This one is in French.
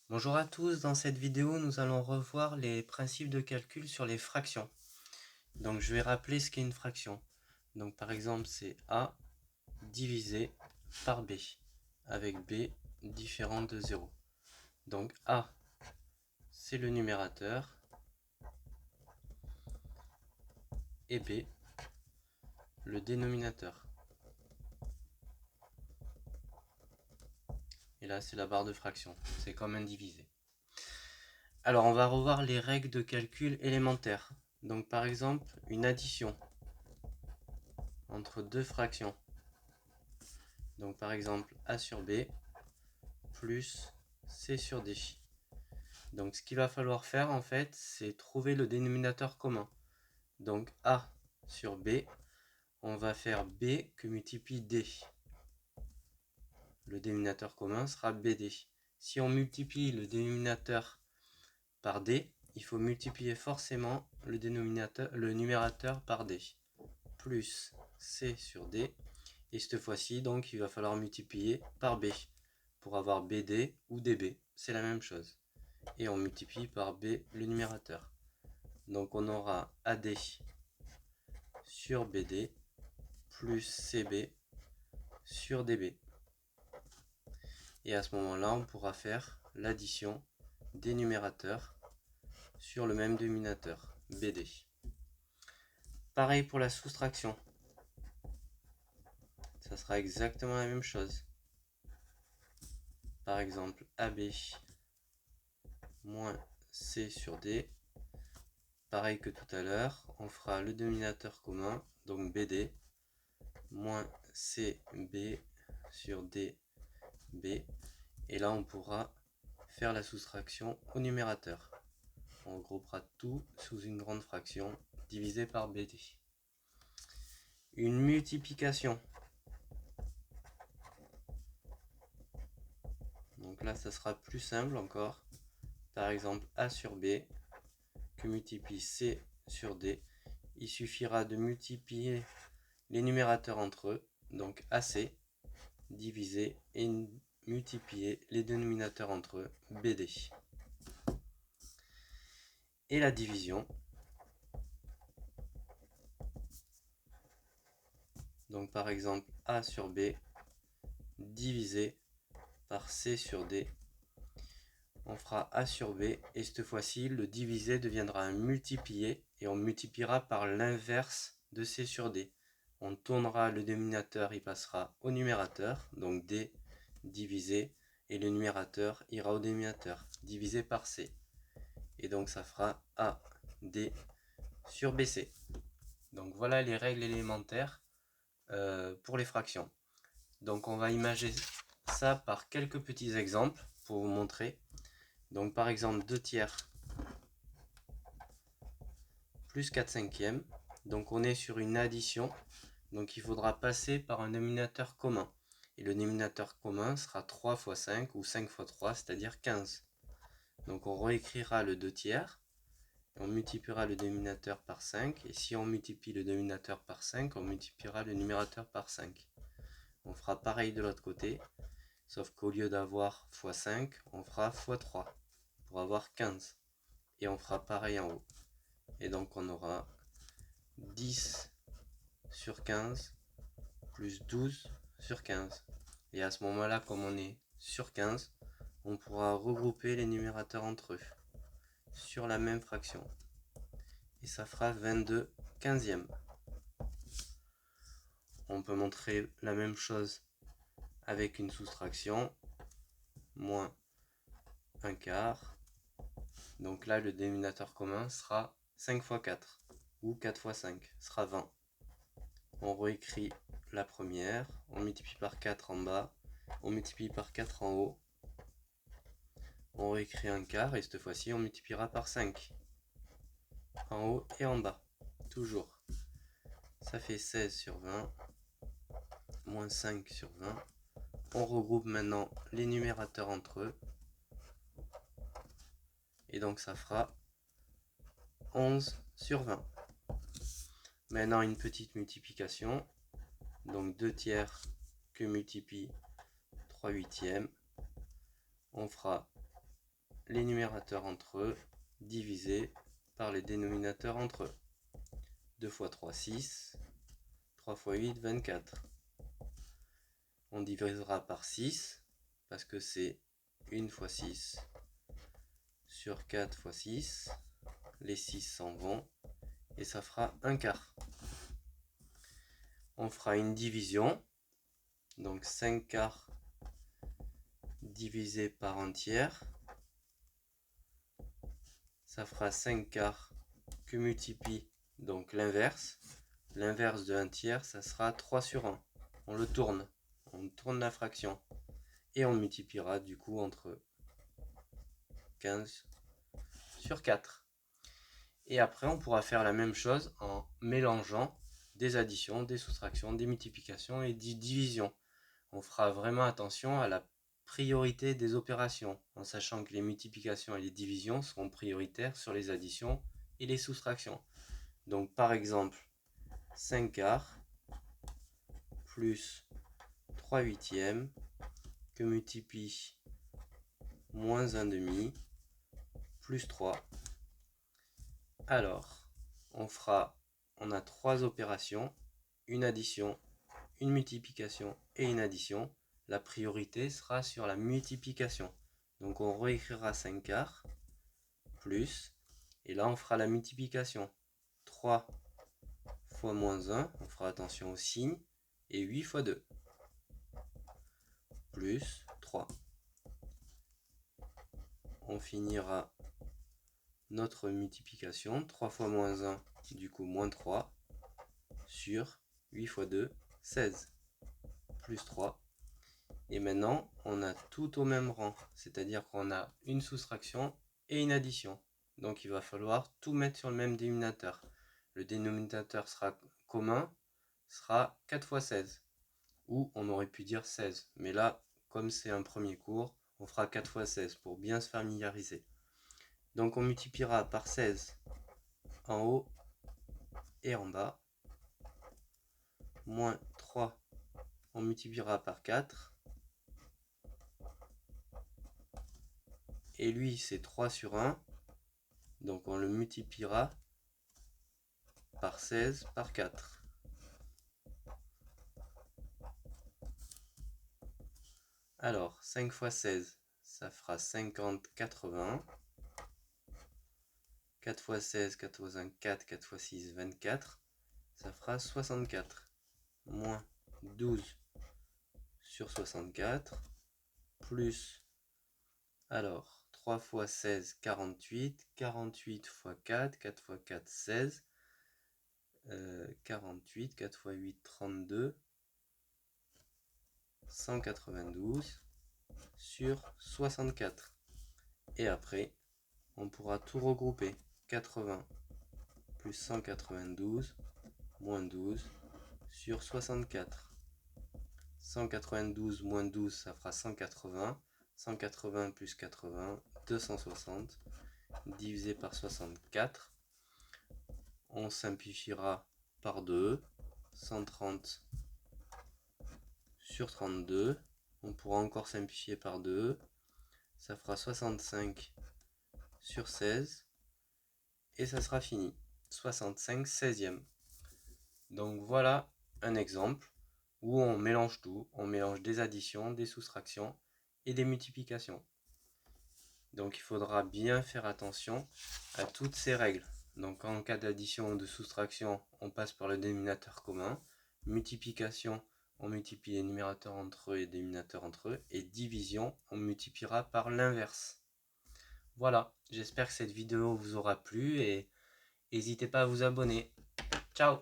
Bonjour à tous, dans cette vidéo nous allons revoir les principes de calcul sur les fractions. Donc je vais rappeler ce qu'est une fraction. Donc par exemple c'est A divisé par B, avec B différent de 0. Donc A c'est le numérateur et B le dénominateur. Et là c'est la barre de fraction, c'est comme un divisé. Alors on va revoir les règles de calcul élémentaires. Donc par exemple une addition entre deux fractions. Donc par exemple A sur B plus C sur D. Donc ce qu'il va falloir faire en fait, c'est trouver le dénominateur commun. Donc A sur B, on va faire B que multiplie D. Le dénominateur commun sera BD. Si on multiplie le dénominateur par D, il faut multiplier forcément le numérateur par D. Plus C sur D. Et cette fois-ci, donc, il va falloir multiplier par B pour avoir BD ou DB. C'est la même chose. Et on multiplie par B le numérateur. Donc on aura AD sur BD plus CB sur DB. Et à ce moment-là, on pourra faire l'addition des numérateurs sur le même dénominateur, BD. Pareil pour la soustraction. Ça sera exactement la même chose. Par exemple, AB moins C sur D. Pareil que tout à l'heure, on fera le dénominateur commun, donc BD, moins CB sur DB. Et là, on pourra faire la soustraction au numérateur. On regroupera tout sous une grande fraction divisée par BD. Une multiplication. Donc là, ça sera plus simple encore. Par exemple, A sur B que multiplie C sur D. Il suffira de multiplier les numérateurs entre eux, donc AC, diviser et multiplier les dénominateurs entre eux, BD. Et la division. Donc par exemple A sur B divisé par C sur D. On fera A sur B et cette fois-ci le divisé deviendra un multiplié et on multipliera par l'inverse de C sur D. On tournera le dénominateur, il passera au numérateur, donc D divisé, et le numérateur ira au dénominateur, divisé par C. Et donc ça fera AD sur BC. Donc voilà les règles élémentaires pour les fractions. Donc on va imaginer ça par quelques petits exemples pour vous montrer. Donc par exemple 2 tiers plus 4 cinquièmes. Donc on est sur une addition. Donc il faudra passer par un dénominateur commun. Et le dénominateur commun sera 3 fois 5 ou 5 fois 3, c'est-à-dire 15. Donc on réécrira le 2 tiers. On multipliera le dénominateur par 5. Et si on multiplie le dénominateur par 5, on multipliera le numérateur par 5. On fera pareil de l'autre côté. Sauf qu'au lieu d'avoir x 5, on fera x 3 pour avoir 15. Et on fera pareil en haut. Et donc on aura 10 sur 15 plus 12 sur 15. Et à ce moment-là, comme on est sur 15, on pourra regrouper les numérateurs entre eux sur la même fraction. Et ça fera 22 quinzièmes. On peut montrer la même chose avec une soustraction, moins 1 quart. Donc là, le dénominateur commun sera 5 fois 4, ou 4 fois 5, sera 20. On réécrit la première, on multiplie par 4 en bas, on multiplie par 4 en haut, on réécrit un quart, et cette fois-ci, on multipliera par 5, en haut et en bas, toujours. Ça fait 16 sur 20, moins 5 sur 20. On regroupe maintenant les numérateurs entre eux, et donc ça fera 11 sur 20. Maintenant une petite multiplication, donc 2 tiers que multiplie 3 huitièmes. On fera les numérateurs entre eux divisés par les dénominateurs entre eux. 2 fois 3, 6. 3 fois 8, 24. On divisera par 6, parce que c'est 1 fois 6 sur 4 fois 6. Les 6 s'en vont, et ça fera 1/4. On fera une division, donc 5/4 divisé par 1/3. Ça fera 5/4 que multiplie donc l'inverse. L'inverse de 1/3, ça sera 3 sur 1. On le tourne, on tourne la fraction. Et on multipliera du coup entre 15 sur 4. Et après, on pourra faire la même chose en mélangeant des additions, des soustractions, des multiplications et des divisions. On fera vraiment attention à la priorité des opérations, en sachant que les multiplications et les divisions seront prioritaires sur les additions et les soustractions. Donc par exemple, 5/4 plus 3/8 que multiplie moins 1/2 plus 3. Alors, on a 3 opérations, une addition, une multiplication et une addition. La priorité sera sur la multiplication. Donc on réécrira 5/4 plus, et là on fera la multiplication. 3 fois moins 1, on fera attention au signe, et 8 fois 2, plus 3. On finira notre multiplication, 3 fois moins 1, du coup moins 3, sur 8 fois 2, 16, plus 3. Et maintenant, on a tout au même rang, c'est-à-dire qu'on a une soustraction et une addition. Donc il va falloir tout mettre sur le même dénominateur. Le dénominateur sera commun, sera 4 fois 16. Ou on aurait pu dire 16. Mais là, comme c'est un premier cours, on fera 4 fois 16 pour bien se familiariser. Donc on multipliera par 16 en haut et en bas. Moins 3, on multipliera par 4. Et lui, c'est 3 sur 1. Donc on le multipliera par 16 par 4. Alors, 5 fois 16, ça fera 50, 80. 4 fois 16, 4 fois 1, 4, 4 fois 6, 24. Ça fera 64. Moins 12 sur 64. Plus, alors, 3 fois 16, 48. 48 fois 4, 4 fois 4, 16. 48, 4 fois 8, 32. 192 sur 64. Et après, on pourra tout regrouper. 80 plus 192 moins 12 sur 64. 192 moins 12, ça fera 180. 180 plus 80, 260. Divisé par 64. On simplifiera par 2. 130 sur 32. On pourra encore simplifier par 2. Ça fera 65 sur 16. Et ça sera fini. 65 16e. Donc voilà un exemple où on mélange tout. On mélange des additions, des soustractions et des multiplications. Donc il faudra bien faire attention à toutes ces règles. Donc en cas d'addition ou de soustraction, on passe par le dénominateur commun. Multiplication, on multiplie les numérateurs entre eux et les dénominateurs entre eux. Et division, on multipliera par l'inverse. Voilà, j'espère que cette vidéo vous aura plu et n'hésitez pas à vous abonner. Ciao!